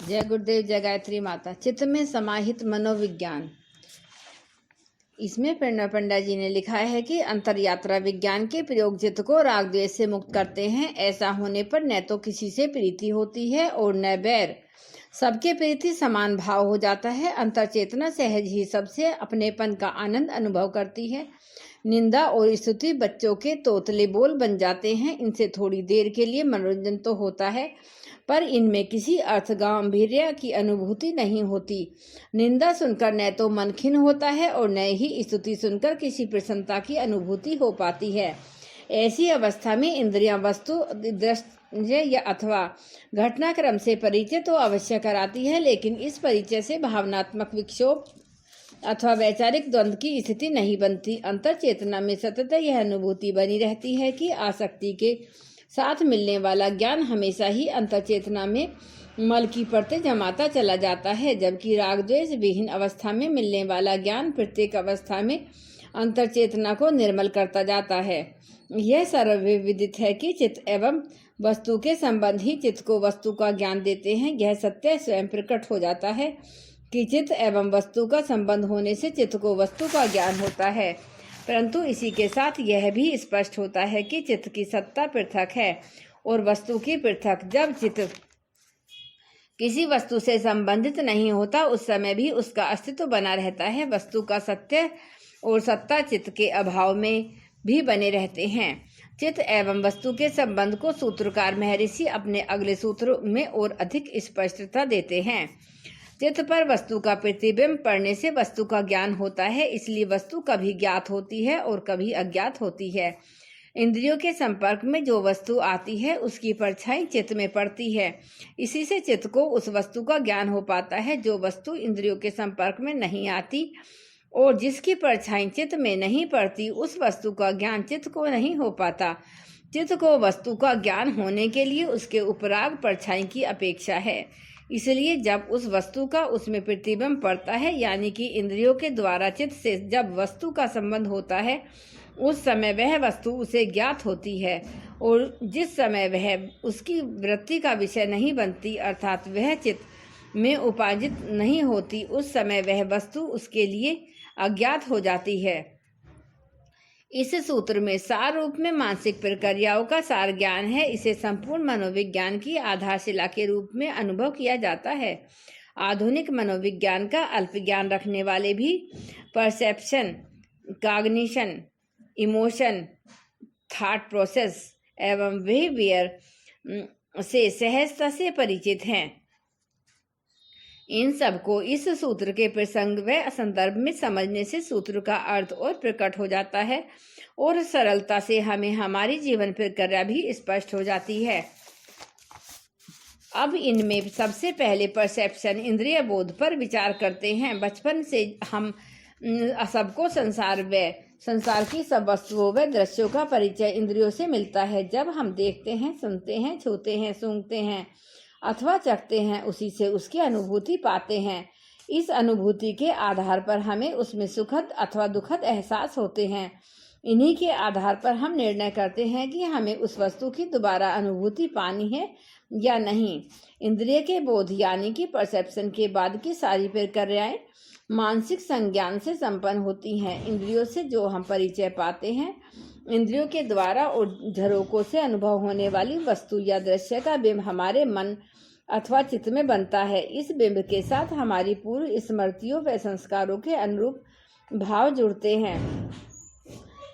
जय गुरुदेव, जय गायत्री माता। चित्त में समाहित मनोविज्ञान। इसमें प्रेरणा पंडा जी ने लिखा है कि अंतरयात्रा विज्ञान के प्रयोग चित्त को राग द्वेष से मुक्त करते हैं। ऐसा होने पर न तो किसी से प्रीति होती है और न बैर। सबके प्रति समान भाव हो जाता है। अंतर चेतना सहज ही सबसे अपनेपन का आनंद अनुभव करती है। निंदा और स्तुति बच्चों के तोतले बोल बन जाते हैं। इनसे थोड़ी देर के लिए मनोरंजन तो होता है, पर इनमें किसी अर्थ गांभीर्य की अनुभूति नहीं होती। निंदा सुनकर न तो मन खिन्न होता है और न ही स्तुति सुनकर किसी प्रसन्नता की अनुभूति हो पाती है। ऐसी अवस्था में इंद्रियां वस्तु दृश्य या अथवा घटनाक्रम से परिचय तो अवश्य कराती है, लेकिन इस परिचय से भावनात्मक विक्षोभ अथवा वैचारिक द्वंद्व की स्थिति नहीं बनती। अंतर चेतना में सतत यह अनुभूति बनी रहती है कि आसक्ति के साथ मिलने वाला ज्ञान हमेशा ही अंतर चेतना में मल की परतें जमाता चला जाता है, जबकि राग द्वेष विहीन अवस्था में मिलने वाला ज्ञान प्रत्येक अवस्था में अंतर चेतना को निर्मल करता जाता है। यह सर्वविदित है कि चित्त एवं वस्तु के संबंध ही चित्त को वस्तु का ज्ञान देते हैं। यह सत्य स्वयं प्रकट हो जाता है कि चित्त एवं वस्तु का संबंध होने से चित्त को वस्तु का ज्ञान होता है, परंतु इसी के साथ यह भी स्पष्ट होता है कि चित्त की सत्ता पृथक है और वस्तु की पृथक। जब चित्त किसी वस्तु से संबंधित नहीं होता उस समय भी उसका अस्तित्व बना रहता है। वस्तु का सत्य और सत्ता चित्त के अभाव में भी बने रहते हैं। चित्त एवं वस्तु के संबंध को सूत्रकार महर्षि अपने अगले सूत्र में और अधिक स्पष्टता देते हैं। चित्त पर वस्तु का प्रतिबिंब पड़ने से वस्तु का ज्ञान होता है, इसलिए वस्तु कभी ज्ञात होती है और कभी अज्ञात होती है। इंद्रियों के संपर्क में जो वस्तु आती है उसकी परछाई चित्त में पड़ती है। इसी से चित्त को उस वस्तु का ज्ञान हो पाता है जो वस्तु इंद्रियों के संपर्क में नहीं आती, और जिसकी परछाई चित्त में नहीं पड़ती उस वस्तु का ज्ञान चित्त को नहीं हो पाता। चित्त को वस्तु का ज्ञान होने के लिए उसके उपराग परछाई की अपेक्षा है। इसलिए जब उस वस्तु का उसमें प्रतिबिंब पड़ता है, यानी कि इंद्रियों के द्वारा चित्त से जब वस्तु का संबंध होता है, उस समय वह वस्तु उसे ज्ञात होती है, और जिस समय वह उसकी वृत्ति का विषय नहीं बनती, अर्थात वह चित्त में उपाजित नहीं होती, उस समय वह वस्तु उसके लिए अज्ञात हो जाती है। इस सूत्र में सार रूप में मानसिक प्रक्रियाओं का सार ज्ञान है। इसे संपूर्ण मनोविज्ञान की आधारशिला के रूप में अनुभव किया जाता है। आधुनिक मनोविज्ञान का अल्प ज्ञान रखने वाले भी perception, cognition, emotion, thought process एवं बिहेवियर से सहजता से परिचित हैं। इन सबको इस सूत्र के प्रसंग व संदर्भ में समझने से सूत्र का अर्थ और प्रकट हो जाता है और सरलता से हमें हमारी जीवन प्रक्रिया भी स्पष्ट हो जाती है। अब इनमें सबसे पहले परसेप्शन इंद्रिय बोध पर विचार करते हैं। बचपन से हम सबको संसार की सब वस्तुओं व दृश्यों का परिचय इंद्रियों से मिलता है। जब हम देखते हैं, सुनते हैं, छूते हैं, सूंघते हैं अथवा चखते हैं, उसी से उसकी अनुभूति पाते हैं। इस अनुभूति के आधार पर हमें उसमें सुखद अथवा दुखद एहसास होते हैं। इन्हीं के आधार पर हम निर्णय करते हैं कि हमें उस वस्तु की दोबारा अनुभूति पानी है या नहीं। इंद्रिय के बोध यानी कि परसेप्शन के बाद की सारी प्रक्रियाएं मानसिक संज्ञान से संपन्न होती हैं। इंद्रियों से जो हम परिचय पाते हैं, इंद्रियों के द्वारा और झरोकों से अनुभव होने वाली वस्तु या दृश्य का बिंब हमारे मन अथवा चित्त में बनता है। इस बिंब के साथ हमारी पूर्व स्मृतियों व संस्कारों के अनुरूप भाव जुड़ते हैं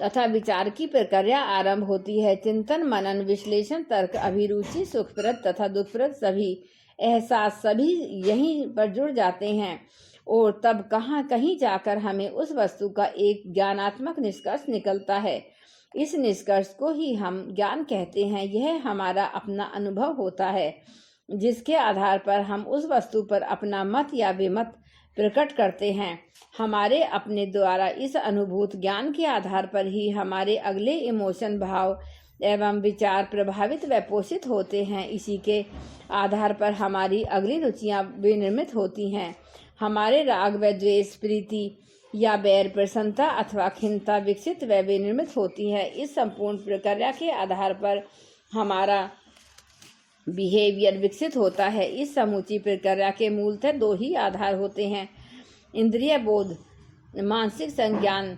तथा विचार की प्रक्रिया आरंभ होती है। चिंतन, मनन, विश्लेषण, तर्क, अभिरुचि, सुखप्रद तथा दुखप्रद सभी एहसास सभी यहीं पर जुड़ जाते हैं, और तब कहीं जाकर हमें उस वस्तु का एक ज्ञानात्मक निष्कर्ष निकलता है। इस निष्कर्ष को ही हम ज्ञान कहते हैं। यह हमारा अपना अनुभव होता है, जिसके आधार पर हम उस वस्तु पर अपना मत या विमत प्रकट करते हैं। हमारे अपने द्वारा इस अनुभूत ज्ञान के आधार पर ही हमारे अगले इमोशन, भाव एवं विचार प्रभावित व पोषित होते हैं। इसी के आधार पर हमारी अगली रुचियां विनिर्मित होती हैं। हमारे राग व द्वेष, प्रीति या बैर, प्रसन्नता अथवा खिन्नता विकसित व विनिर्मित होती है। इस संपूर्ण प्रक्रिया के आधार पर हमारा बिहेवियर विकसित होता है। इस समूची प्रक्रिया के मूलतः दो ही आधार होते हैं, इंद्रिय बोध, मानसिक संज्ञान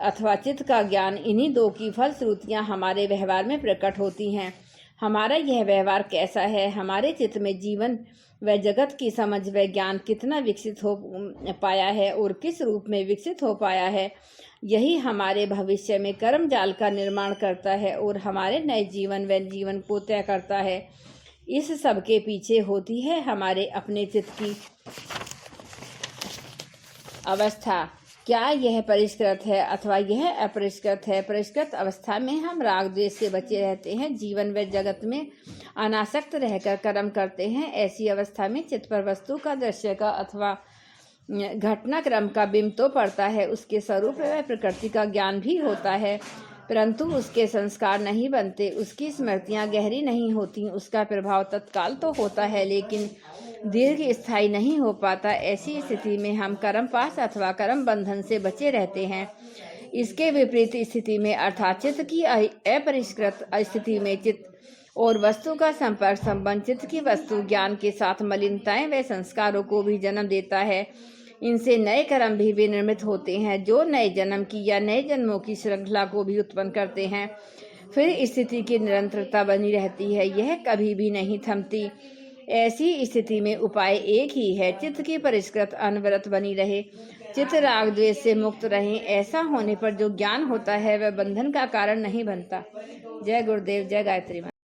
अथवा चित्त का ज्ञान। इन्हीं दो की फलश्रुतियाँ हमारे व्यवहार में प्रकट होती हैं। हमारा यह व्यवहार कैसा है, हमारे चित्त में जीवन व जगत की समझ व ज्ञान कितना विकसित हो पाया है और किस रूप में विकसित हो पाया है, यही हमारे भविष्य में कर्म जाल का निर्माण करता है और हमारे नए जीवन व जीवन को तय करता है। इस सब के पीछे होती है हमारे अपने चित्त की अवस्था। क्या यह परिष्कृत है अथवा यह अपरिष्कृत है? परिष्कृत अवस्था में हम राग द्वेष से बचे रहते हैं, जीवन व जगत में अनासक्त रहकर कर्म करते हैं। ऐसी अवस्था में चित्त पर वस्तु का, दृश्य का अथवा घटनाक्रम का बिंब तो पड़ता है, उसके स्वरूप व प्रकृति का ज्ञान भी होता है, परंतु उसके संस्कार नहीं बनते, उसकी स्मृतियाँ गहरी नहीं होती। उसका प्रभाव तत्काल तो होता है लेकिन दीर्घ स्थायी नहीं हो पाता। ऐसी स्थिति में हम कर्म पाश अथवा कर्म बंधन से बचे रहते हैं। इसके विपरीत स्थिति में अर्थात चित्त की अपरिष्कृत स्थिति में चित्त और वस्तु का संपर्क संबंध चित्त की वस्तु ज्ञान के साथ मलिनताएं व संस्कारों को भी जन्म देता है। इनसे नए कर्म भी विनिर्मित होते हैं जो नए जन्म की या नए जन्मों की श्रृंखला को भी उत्पन्न करते हैं। फिर स्थिति की निरंतरता बनी रहती है, यह कभी भी नहीं थमती। ऐसी स्थिति में उपाय एक ही है, चित्त की परिष्कृत अनवरत बनी रहे, चित्त राग द्वेष से मुक्त रहे। ऐसा होने पर जो ज्ञान होता है वह बंधन का कारण नहीं बनता। जय गुरुदेव, जय गायत्री माँ।